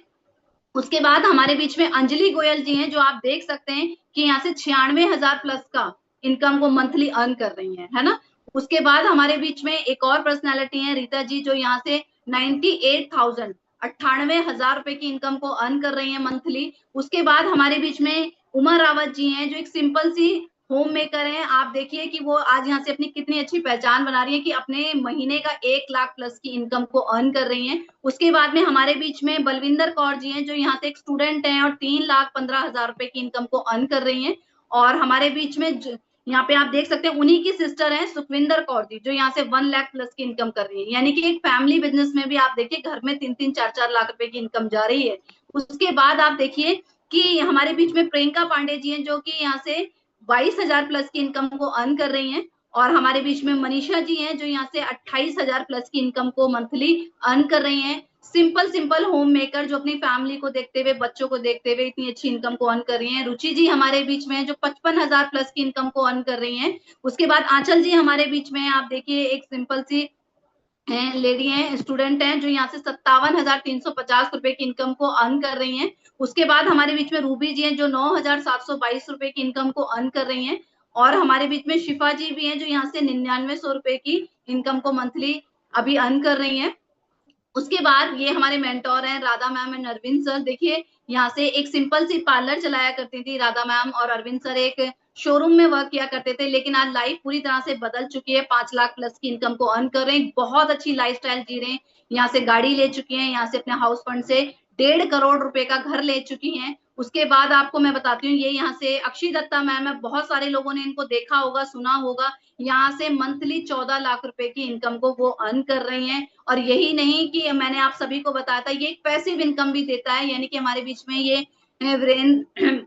उसके बाद हमारे बीच में अंजलि गोयल जी हैं, जो आप देख सकते हैं कि यहाँ से 96,000 प्लस का इनकम को मंथली अर्न कर रही है ना। उसके बाद हमारे बीच में एक और पर्सनैलिटी है रीता जी, जो यहाँ से 98,000 98,000 रुपए की इनकम को अर्न कर रही है मंथली। उसके बाद हमारे बीच में उमा रावत जी हैं, जो एक सिंपल सी होम मेकर हैं। आप देखिए कि वो आज यहाँ से अपनी कितनी अच्छी पहचान बना रही है, कि अपने महीने का 1 लाख प्लस की इनकम को अर्न कर रही हैं। उसके बाद में हमारे बीच में बलविंदर कौर जी हैं, जो यहाँ से एक स्टूडेंट हैं, और 3,15,000 रुपए की इनकम को अर्न कर रही हैं। और हमारे बीच में यहाँ पे आप देख सकते हैं उन्हीं की सिस्टर हैं सुखविंदर कौर जी, जो यहाँ से 1 लाख प्लस की इनकम कर रही है। यानी कि एक फैमिली बिजनेस में भी आप देखिए घर में 3-3, 4-4 लाख रुपए की इनकम जा रही है। उसके बाद आप देखिए कि हमारे बीच में प्रियंका पांडे जी हैं, जो कि यहाँ से 22,000 प्लस की इनकम को अर्न कर रही हैं। और हमारे बीच में मनीषा जी हैं, जो यहाँ से 28,000 प्लस की इनकम को मंथली अर्न कर रही हैं। सिंपल होम मेकर, जो अपनी फैमिली को देखते हुए, बच्चों को देखते हुए इतनी अच्छी इनकम को अर्न कर रही हैं। रुचि जी हमारे बीच में, जो 55,000 प्लस की इनकम को अर्न कर रही हैं। उसके बाद आंचल जी हमारे बीच में, आप देखिए एक सिंपल सी हैं, लेडी हैं, स्टूडेंट हैं, जो यहाँ से 57,350 रुपए की इनकम को अर्न कर रही हैं। उसके बाद हमारे बीच में रूबी जी हैं, जो 9,722 रुपए की इनकम को अर्न कर रही हैं। और हमारे बीच में शिफा जी भी हैं, जो यहाँ से 9900 रुपए की इनकम को मंथली अभी अर्न कर रही हैं। उसके बाद ये हमारे मेंटोर हैं Radha ma'am and Arvind sir. देखिए यहाँ से एक सिंपल सी पार्लर चलाया करती थी राधा मैम, और अरविंद सर एक शोरूम में वर्क किया करते थे, लेकिन आज लाइफ पूरी तरह से बदल चुकी है। 5 लाख प्लस की इनकम को अर्न कर रहे हैं, बहुत अच्छी लाइफस्टाइल जी रहे हैं। यहाँ से गाड़ी ले चुकी हैं, यहाँ से अपने हाउस फंड से 1.5 करोड़ रुपए का घर ले चुकी हैं। उसके बाद आपको मैं बताती हूँ, ये यहाँ से अक्षय दत्ता मैम है, बहुत सारे लोगों ने इनको देखा होगा, सुना होगा। यहाँ से मंथली 14 लाख रुपए की इनकम को वो अर्न कर रही हैं। और यही नहीं कि मैंने आप सभी को बताया था, ये एक पैसिव इनकम भी देता है। यानी कि हमारे बीच में ये वीरेंद्र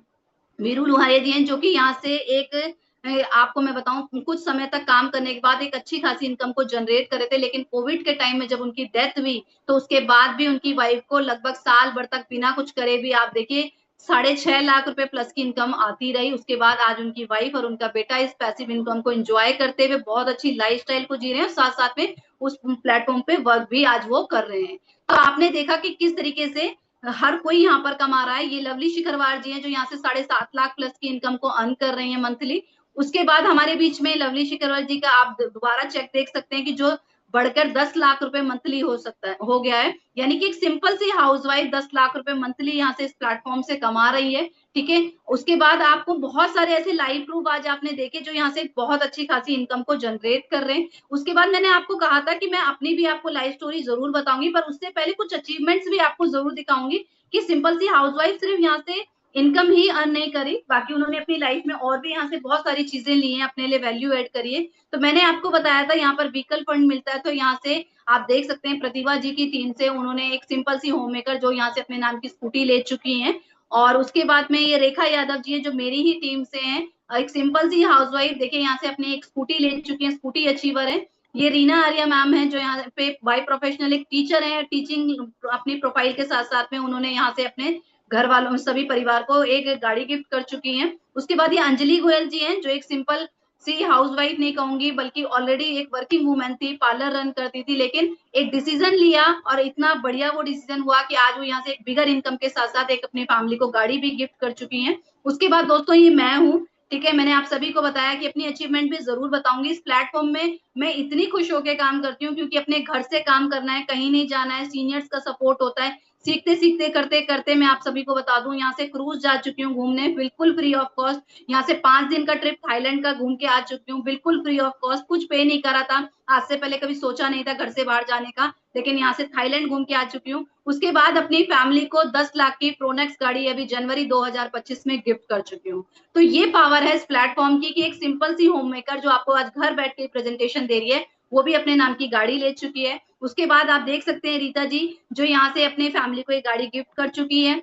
वीरू लुहारिया जी हैं, जो कि यहाँ से एक आपको मैं बताऊं, कुछ समय तक काम करने के बाद एक अच्छी खासी इनकम को जनरेट कर रहे थे, लेकिन कोविड के टाइम में जब उनकी डेथ हुई तो उसके बाद भी उनकी वाइफ को लगभग साल भर तक बिना कुछ करे भी आप देखिए 6.5 लाख रुपए प्लस की इनकम आती रही। उसके बाद आज उनकी वाइफ और उनका बेटा इस पैसिव इनकम को एंजॉय करते हुए बहुत अच्छी लाइफस्टाइल को जी रहे हैं, साथ साथ में उस प्लेटफॉर्म पे वर्क भी आज वो कर रहे हैं। तो आपने देखा कि किस तरीके से हर कोई यहाँ पर कमा रहा है। ये लवली शिखरवार जी हैं जो यहाँ से 7.5 लाख प्लस की इनकम को अर्न कर रही हैं मंथली। उसके बाद हमारे बीच में लवली शिखरवार जी का आप दोबारा चेक देख सकते हैं कि जो बढ़कर 10 लाख रुपए मंथली हो सकता है, हो गया है। यानी कि एक सिंपल सी हाउसवाइफ 10 लाख रुपए मंथली यहाँ से इस प्लेटफॉर्म से कमा रही है। ठीक है, उसके बाद आपको बहुत सारे ऐसे लाइव प्रूफ आज आपने देखे जो यहाँ से बहुत अच्छी खासी इनकम को जनरेट कर रहे हैं। उसके बाद मैंने आपको कहा था कि मैं अपनी भी आपको लाइफ स्टोरी जरूर बताऊंगी, पर उससे पहले कुछ अचीवमेंट्स भी आपको जरूर दिखाऊंगी कि सिंपल सी हाउसवाइफ सिर्फ यहाँ से इनकम ही अर्न नहीं करी, बाकी उन्होंने अपनी लाइफ में और भी यहाँ से बहुत सारी चीजें ली हैं, अपने लिए वैल्यू ऐड करी है। तो मैंने आपको बताया था यहाँ पर व्हीकल फंड मिलता है, तो यहाँ से आप देख सकते हैं प्रतिभा जी की टीम से उन्होंने एक सिंपल सी होम मेकर जो यहाँ से अपने नाम की स्कूटी ले चुकी हैं। और उसके बाद में ये रेखा यादव जी है जो मेरी ही टीम से हैं, एक सिंपल सी हाउसवाइफ देखिए यहाँ से अपनी एक स्कूटी ले चुकी है, स्कूटी अचीवर है। ये रीना आर्या मैम है जो यहाँ पे बाय प्रोफेशनल एक टीचर है, टीचिंग अपनी प्रोफाइल के साथ साथ में उन्होंने यहाँ से अपने घर वालों सभी परिवार को एक गाड़ी गिफ्ट कर चुकी हैं। उसके बाद ये अंजलि गोयल जी हैं जो एक सिंपल सी हाउसवाइफ नहीं कहूंगी बल्कि ऑलरेडी एक वर्किंग वूमेन थी, पार्लर रन करती थी, लेकिन एक डिसीजन लिया और इतना बढ़िया वो डिसीजन हुआ कि आज वो यहाँ से एक बिगर इनकम के साथ साथ एक अपनी फैमिली को गाड़ी भी गिफ्ट कर चुकी हैं। उसके बाद दोस्तों ये मैं हूँ। ठीक है, मैंने आप सभी को बताया कि अपनी अचीवमेंट भी जरूर बताऊंगी। इस प्लेटफॉर्म में मैं इतनी खुश होकर काम करती हूँ क्योंकि अपने घर से काम करना है, कहीं नहीं जाना है, सीनियर्स का सपोर्ट होता है। सीखते सीखते करते करते मैं आप सभी को बता दूं यहाँ से क्रूज जा चुकी हूँ घूमने बिल्कुल फ्री ऑफ कॉस्ट। यहाँ से 5 दिन का ट्रिप थाईलैंड का घूम के आ चुकी हूँ बिल्कुल फ्री ऑफ कॉस्ट, कुछ पे नहीं करा था। आज से पहले कभी सोचा नहीं था घर से बाहर जाने का, लेकिन यहाँ से थाईलैंड घूम के आ चुकी हूँ। उसके बाद अपनी फैमिली को 10 लाख की प्रोनेक्स गाड़ी अभी जनवरी 2025 में गिफ्ट कर चुकी हूँ। तो ये पावर है इस प्लेटफॉर्म की कि एक सिंपल सी होम मेकर जो आपको आज घर बैठ के प्रेजेंटेशन दे रही है वो भी अपने नाम की गाड़ी ले चुकी है। उसके बाद आप देख सकते हैं रीता जी जो यहाँ से अपने फैमिली को एक गाड़ी गिफ्ट कर चुकी है।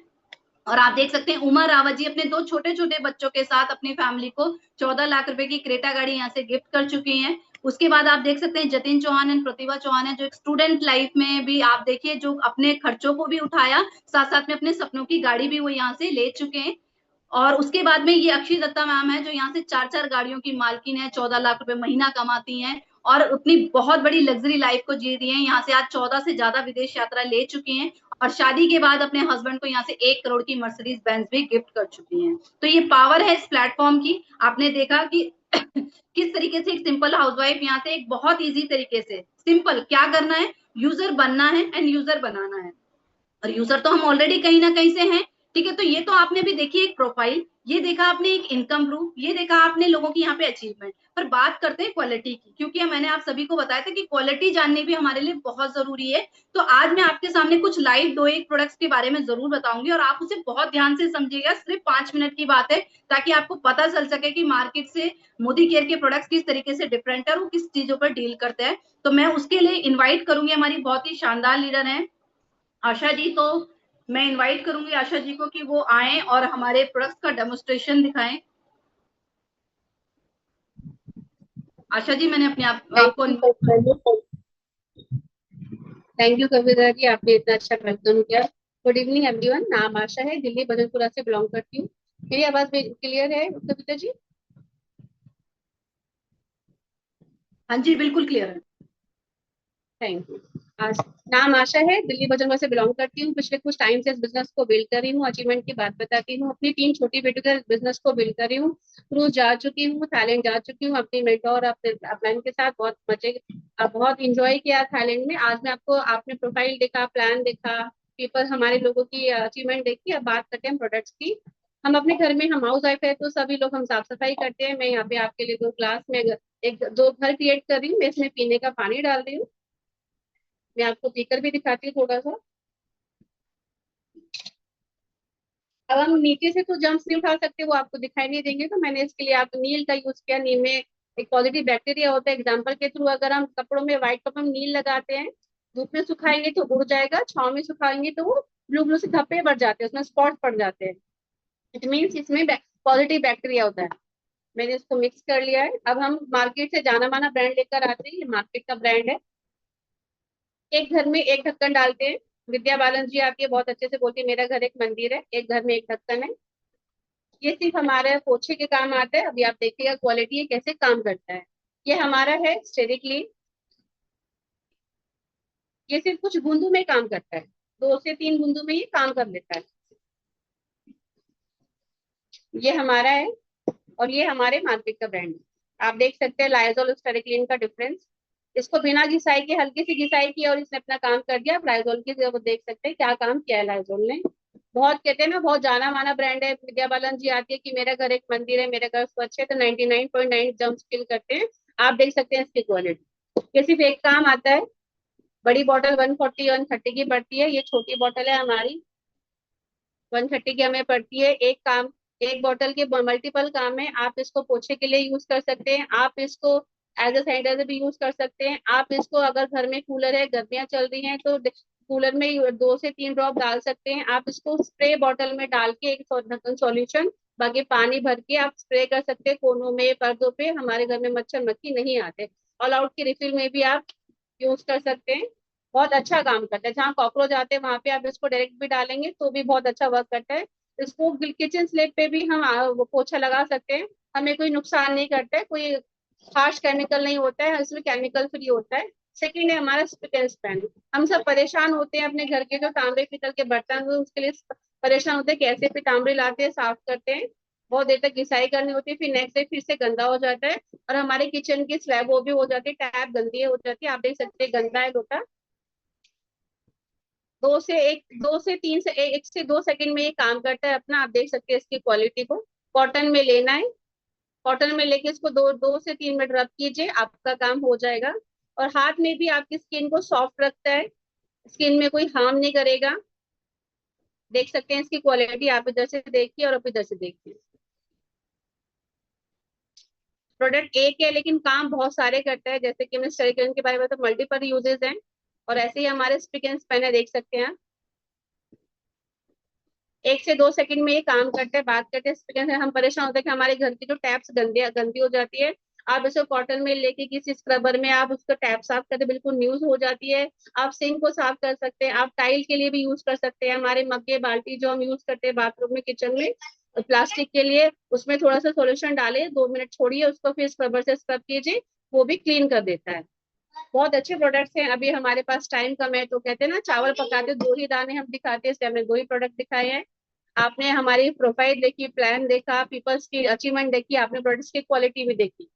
और आप देख सकते हैं उमा रावत जी अपने 2 छोटे छोटे बच्चों के साथ अपनी फैमिली को 14 लाख रुपए की क्रेटा गाड़ी यहाँ से गिफ्ट कर चुकी हैं। उसके बाद आप देख सकते हैं जतिन चौहान एंड प्रतिभा चौहान है जो एक स्टूडेंट लाइफ में भी आप देखिए जो अपने खर्चों को भी उठाया, साथ साथ में अपने सपनों की गाड़ी भी वो यहाँ से ले चुके हैं। और उसके बाद में ये अक्षय दत्ता मैम है जो यहाँ से 4 4 गाड़ियों की मालकिन है, 14 लाख रुपए महीना कमाती हैं और अपनी बहुत बड़ी लग्जरी लाइफ को जी रही हैं। यहाँ से आज 14 से ज्यादा विदेश यात्रा ले चुकी हैं और शादी के बाद अपने हस्बैंड को यहाँ से 1 करोड़ की मर्सिडीज बेंज भी गिफ्ट कर चुकी हैं। तो ये पावर है इस प्लेटफॉर्म की। आपने देखा कि किस तरीके से एक सिंपल हाउसवाइफ यहाँ से एक बहुत इजी तरीके से सिंपल क्या करना है, यूजर बनना है एंड यूजर बनाना है। और यूजर तो हम ऑलरेडी कहीं ना कहीं से हैं। ठीक है, तो ये तो आपने भी देखी एक प्रोफाइल, ये देखा आपने एक इनकम प्रूफ, ये देखा आपने लोगों की यहाँ पे अचीवमेंट। पर बात करते हैं क्वालिटी की, क्योंकि मैंने आप सभी को बताया था कि क्वालिटी जाननी भी हमारे लिए बहुत जरूरी है। तो आज मैं आपके सामने कुछ लाइव दो एक प्रोडक्ट्स के बारे में जरूर बताऊंगी और आप उसे बहुत ध्यान से समझिएगा, सिर्फ 5 मिनट की बात है ताकि आपको पता चल सके कि मार्केट से मोदी केयर के प्रोडक्ट्स किस तरीके से डिफरेंट है और वो किस चीजों पर डील करते हैं। तो मैं उसके लिए इन्वाइट करूंगी हमारी बहुत ही शानदार लीडर है आशा जी। तो मैं इनवाइट करूंगी आशा जी को कि वो आए और हमारे प्रोडक्ट्स का डेमोस्ट्रेशन दिखाएं। आशा जी मैंने अपने आपको थैंक यू कविता जी, आपने इतना अच्छा वेलकम किया। गुड इवनिंग एवरीवन, नाम आशा है, दिल्ली बदनपुरा से बिलोंग करती हूँ। मेरी आवाज क्लियर है कविता जी? हाँ जी बिल्कुल क्लियर है। Thank you. आज नाम आशा है, दिल्ली बदनपुरा से बिलोंग करती हूँ। पिछले कुछ टाइम से इस बिजनेस को बिल्ड कर रही हूँ। अचीवमेंट की बात बताती हूँ, अपनी 3 छोटी बेटी का बिजनेस को बिल्ड कर रही हूँ। क्रूज जा चुकी हूँ, थाईलैंड जा चुकी हूँ अपनी मेंटोर अपने अपलाइन के साथ, बहुत मजे बहुत इंजॉय किया थाईलैंड में। आज मैं आपको, आपने प्रोफाइल देखा, प्लान देखा, पेपर, हमारे लोगों की अचीवमेंट देखी। अब बात करते हैं प्रोडक्ट्स की। हम अपने घर में, हम हाउस वाइफ है तो सभी लोग हम साफ सफाई करते हैं। मैं यहाँ पे आपके लिए 2 ग्लास में एक 2 घर क्रिएट कर रही हूँ। मैं इसमें पीने का पानी डाल रही हूँ। मैं आपको पीकर भी दिखाती हूँ थोड़ा सा। अब हम नीचे से तो जम्स नहीं उठा सकते, वो आपको दिखाई नहीं देंगे, तो मैंने इसके लिए आप नील का यूज किया। नीम में एक पॉजिटिव बैक्टीरिया होता है। एग्जाम्पल के थ्रू, अगर हम कपड़ों में, व्हाइट कपड़ों में नील लगाते हैं, धूप में सुखाएंगे तो उड़ जाएगा, छाव में सुखाएंगे तो वो ब्लू ब्लू से धब्बे बढ़ जाते हैं, उसमें स्पॉट पड़ जाते हैं। इट मीन्स इसमें पॉजिटिव बैक्टीरिया होता है। मैंने इसको मिक्स कर लिया है। अब हम मार्केट से जाना माना ब्रांड लेकर आते हैं, ये मार्केट का ब्रांड है। एक घर में एक ढक्कन डालते हैं। विद्या बालन जी आती है, बहुत अच्छे से बोलती है मेरा घर एक मंदिर है, एक घर में एक ढक्कन है। ये सिर्फ हमारे पोछे के काम आता है। अभी आप देखिएगा क्वालिटी ये कैसे काम करता है। ये हमारा है स्टेरिकली, ये सिर्फ कुछ बूंदों में काम करता है, 2 से 3 बूंदों में ये काम कर लेता है। ये हमारा है और ये हमारे मार्केट का ब्रांड है। आप देख सकते हैं लाइजॉल और स्टेरिक्लीन का डिफरेंस। इसको बिना घिसाई के, हल्की सी घिसाई की और इसने अपना काम कर दिया। आप लाइजॉल की जब देख सकते हैं क्या काम किया है लाइजॉल ने। बहुत कहते हैं ना, बहुत जाना माना ब्रांड है। विद्या बालन जी आती है कि मेरा घर एक मंदिर है, मेरा घर स्वच्छ है, तो 99.9 जम्स फिल करते हैं। आप देख सकते हैं इसकी क्वालिटी। ये सिर्फ एक काम आता है। बड़ी बॉटल 140 130 की पड़ती है, ये छोटी बॉटल है हमारी 130 की हमें पड़ती है। एक काम, एक बोतल के मल्टीपल काम है। आप इसको पोछे के लिए यूज कर सकते हैं, आप इसको एज अ सैनिटाइजर भी यूज कर सकते हैं। आप इसको अगर घर में कूलर है, गर्मियां चल रही हैं, तो कूलर में 2 से 3 ड्रॉप डाल सकते हैं। आप इसको स्प्रे बॉटल में डाल के एक ढक्कन सॉल्यूशन, बाकी पानी भर के आप स्प्रे कर सकते हैं कोनों में, पर्दों पे। हमारे घर में मच्छर मक्खी नहीं आते। ऑल आउट की रिफिल में भी आप यूज कर सकते हैं। बहुत अच्छा काम करता है। जहाँ कॉकरोच आते हैं वहां पे आप इसको डायरेक्ट भी डालेंगे तो भी बहुत अच्छा वर्क करता है। इसको किचन स्लैब पे भी हम वो पोछा लगा सकते हैं। हमें कोई नुकसान नहीं करता है, कोई हार्श केमिकल नहीं होता है, इसमें केमिकल फ्री होता है। सेकेंड है हमारा स्पिक एंड स्पैन। हम सब परेशान होते हैं अपने घर के जो तांबे पीतल के बर्तन, तो उसके लिए परेशान होते हैं कैसे भी तांबे लाते हैं, साफ करते हैं, बहुत देर तक घिसाई करनी होती है, फिर नेक्स्ट डे फिर से गंदा हो जाता है। और हमारे किचन की स्लैब वो भी हो जाती है, टैप गंदी हो जाती है। आप देख सकते हैं गंदा है लोटा। 1 से 2 सेकंड में ये काम करता है अपना। आप देख सकते हैं इसकी क्वालिटी को। कॉटन में लेना है, कॉटन में लेके इसको 2 से 3 मिनट रब कीजिए, आपका काम हो जाएगा। और हाथ में भी आपकी स्किन को सॉफ्ट रखता है, स्किन में कोई हार्म नहीं करेगा। देख सकते हैं इसकी क्वालिटी। आप इधर से देखिए और आप इधर से देखिए। प्रोडक्ट एक है लेकिन काम बहुत सारे करता है। जैसे कि हमने स्टेरिकन के बारे में, तो मल्टीपल यूजेस हैं। और ऐसे ही हमारे स्पिक एंड स्पैन है, देख सकते हैं। 1 से 2 सेकंड में ये काम करते हैं। बात करते हैं स्पीकर से, हम परेशान होते हैं कि हमारे घर की जो टैप्स गंदी हो जाती है। आप इसको कॉटन में लेके किसी स्क्रबर में आप उसका टैप साफ करते, बिल्कुल न्यूज हो जाती है। आप सिंक को साफ कर सकते हैं, आप टाइल के लिए भी यूज कर सकते हैं। हमारे मग्गे बाल्टी जो हम यूज करते हैं बाथरूम में, किचन में, प्लास्टिक के लिए, उसमें थोड़ा सा सोल्यूशन डाले, 2 मिनट छोड़िए उसको, फिर स्क्रबर से स्क्रब कीजिए, वो भी क्लीन कर देता है। बहुत अच्छे प्रोडक्ट्स हैं। अभी हमारे पास टाइम कम है, तो कहते हैं ना चावल पकाते 2 ही दाने हम दिखाते हैं, इसलिए हमने 2 ही प्रोडक्ट दिखाए हैं। आपने हमारी प्रोफाइल देखी, प्लान देखा, पीपल्स की अचीवमेंट देखी, आपने प्रोडक्ट्स की क्वालिटी भी देखी।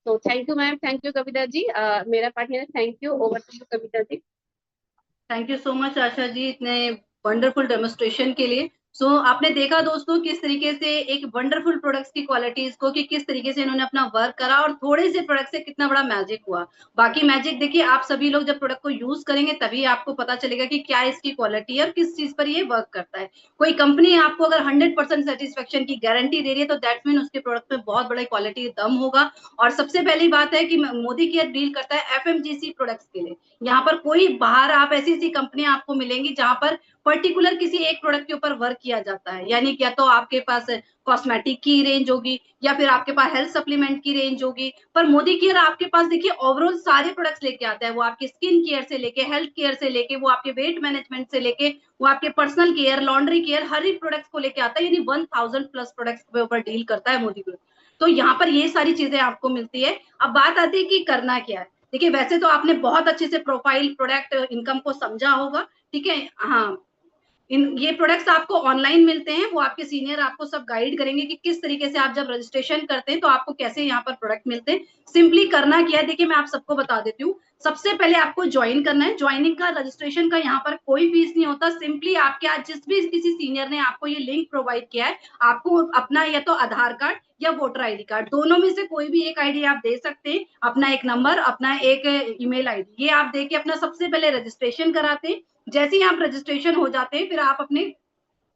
तो thank you ma'am, thank you Kavita ji. मेरा partner, thank you. Over to you Kavita ji. Thank you so much Asha ji, इतने वंडरफुल डेमोस्ट्रेशन के लिए। आपने देखा दोस्तों किस तरीके से एक वंडरफुल प्रोडक्ट्स की क्वालिटीज को, कि किस तरीके से इन्होंने अपना वर्क करा और थोड़े से प्रोडक्ट से कितना बड़ा मैजिक हुआ। बाकी मैजिक देखिए आप सभी लोग जब प्रोडक्ट को यूज करेंगे तभी आपको पता चलेगा कि क्या इसकी क्वालिटी है और किस चीज पर ये वर्क करता है। कोई कंपनी आपको अगर 100% सेटिस्फेक्शन की गारंटी दे रही है तो दैट्स मीन उसके प्रोडक्ट में बहुत बड़ा क्वालिटी दम होगा। और सबसे पहली बात है कि मोदी केयर डील करता है एफएमजीसी प्रोडक्ट्स के लिए। यहाँ पर कोई बाहर आप ऐसी कंपनियां आपको मिलेंगी जहां पर पर्टिकुलर किसी एक प्रोडक्ट के ऊपर वर्क किया जाता है। यानी क्या तो आपके पास कॉस्मेटिक की रेंज होगी या फिर आपके पास हेल्थ सप्लीमेंट की रेंज होगी, पर मोदी केयर आपके पास देखिए ओवरऑल सारे प्रोडक्ट्स लेके आता है। वो आपके स्किन केयर से लेके, हेल्थ केयर से लेके, वो आपके वेट मैनेजमेंट से लेके, वो आपके पर्सनल केयर, लॉन्ड्री केयर, हर एक प्रोडक्ट्स को लेके आता है। यानी 1000 प्लस प्रोडक्ट्स के ऊपर डील करता है मोदी केयर। तो यहाँ पर ये सारी चीजें आपको मिलती है। अब बात आती है कि करना क्या है। देखिए वैसे तो आपने बहुत अच्छे से प्रोफाइल, प्रोडक्ट, इनकम को समझा होगा, ठीक है। हाँ, ये प्रोडक्ट्स आपको ऑनलाइन मिलते हैं, वो आपके सीनियर आपको सब गाइड करेंगे कि किस तरीके से आप जब रजिस्ट्रेशन करते हैं तो आपको कैसे यहाँ पर प्रोडक्ट मिलते हैं। सिंपली करना क्या है, देखिए मैं आप सबको बता देती हूँ। सबसे पहले आपको ज्वाइन करना है। ज्वाइनिंग का, रजिस्ट्रेशन का यहाँ पर कोई फीस नहीं होता। सिंपली आपके आज जिस भी किसी सीनियर ने आपको ये लिंक प्रोवाइड किया है, आपको अपना या तो आधार कार्ड या वोटर आईडी कार्ड, दोनों में से कोई भी एक आईडी आप दे सकते हैं, अपना एक नंबर, अपना एक ईमेल आईडी, ये आप देके अपना सबसे पहले रजिस्ट्रेशन कराते हैं। जैसे ही आप रजिस्ट्रेशन हो जाते हैं फिर आप अपने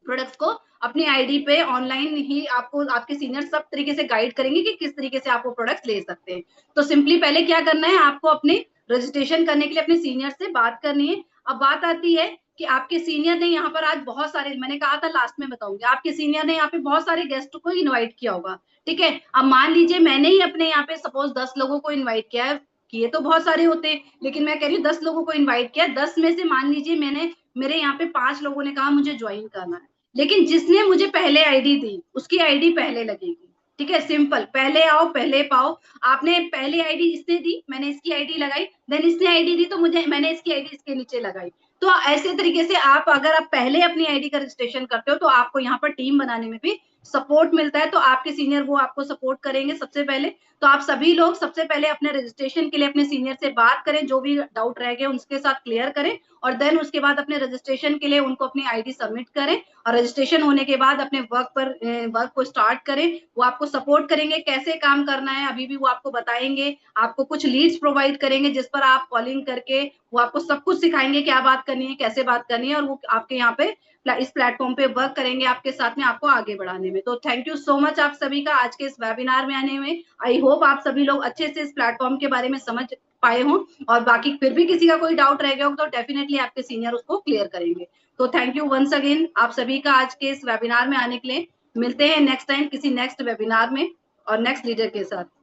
प्रोडक्ट्स को अपनी आईडी पे ऑनलाइन ही आपको आपके सीनियर सब तरीके से गाइड करेंगे कि किस तरीके से आप वो प्रोडक्ट्स ले सकते हैं। तो सिंपली पहले क्या करना है, आपको अपने रजिस्ट्रेशन करने के लिए अपने सीनियर से बात करनी है। अब बात आती है कि आपके सीनियर ने यहाँ पर आज बहुत सारे, मैंने कहा था लास्ट में बताऊंगी, आपके सीनियर ने यहाँ पे बहुत सारे गेस्ट को इनवाइट किया होगा, ठीक है। अब मान लीजिए मैंने ही अपने यहाँ पे सपोज 10 लोगों को इनवाइट किया है, किए तो बहुत सारे होते हैं, लेकिन मैं कह रही हूँ 10 लोगों को इनवाइट किया, 10 में से मान लीजिए मैंने, मेरे यहाँ पे 5 लोगों ने कहा मुझे ज्वाइन करना है, लेकिन जिसने मुझे पहले आईडी दी उसकी आईडी पहले लगेगी, ठीक है। सिंपल, पहले आओ पहले पाओ। आपने पहले आईडी इसने दी, मैंने इसकी आईडी लगाई, देन इसने आईडी दी तो मुझे, मैंने इसकी आईडी इसके नीचे लगाई। तो ऐसे तरीके से आप, अगर आप पहले अपनी आईडी का रजिस्ट्रेशन करते हो तो आपको यहाँ पर टीम बनाने में भी सपोर्ट मिलता है, तो आपके सीनियर वो आपको सपोर्ट करेंगे सबसे पहले। तो आप सभी लोग सबसे पहले अपने रजिस्ट्रेशन के लिए अपने सीनियर से बात करें, जो भी डाउट रह गए उनके साथ क्लियर करें, और देन उसके बाद अपने रजिस्ट्रेशन के लिए उनको अपनी आईडी सबमिट करें, और रजिस्ट्रेशन होने के बाद अपने वर्क को स्टार्ट करें। वो आपको सपोर्ट करेंगे, कैसे काम करना है अभी भी वो आपको बताएंगे, आपको कुछ लीड्स प्रोवाइड करेंगे जिस पर आप कॉलिंग करके वो आपको सब कुछ सिखाएंगे, क्या बात करनी है, कैसे बात करनी है, और वो आपके यहाँ पे इस प्लेटफॉर्म पे वर्क करेंगे आपके साथ में, आपको आगे बढ़ाने में। तो थैंक यू सो मच आप सभी का आज के इस वेबिनार में आने में। आई होप आप सभी लोग अच्छे से इस प्लेटफॉर्म के बारे में समझ पाए हों, और बाकी फिर भी किसी का कोई डाउट रह गया हो तो डेफिनेटली आपके सीनियर उसको क्लियर करेंगे। तो थैंक यू वंस अगेन आप सभी का आज के इस वेबिनार में आने के लिए। मिलते हैं नेक्स्ट टाइम किसी नेक्स्ट वेबिनार में और नेक्स्ट लीडर के साथ।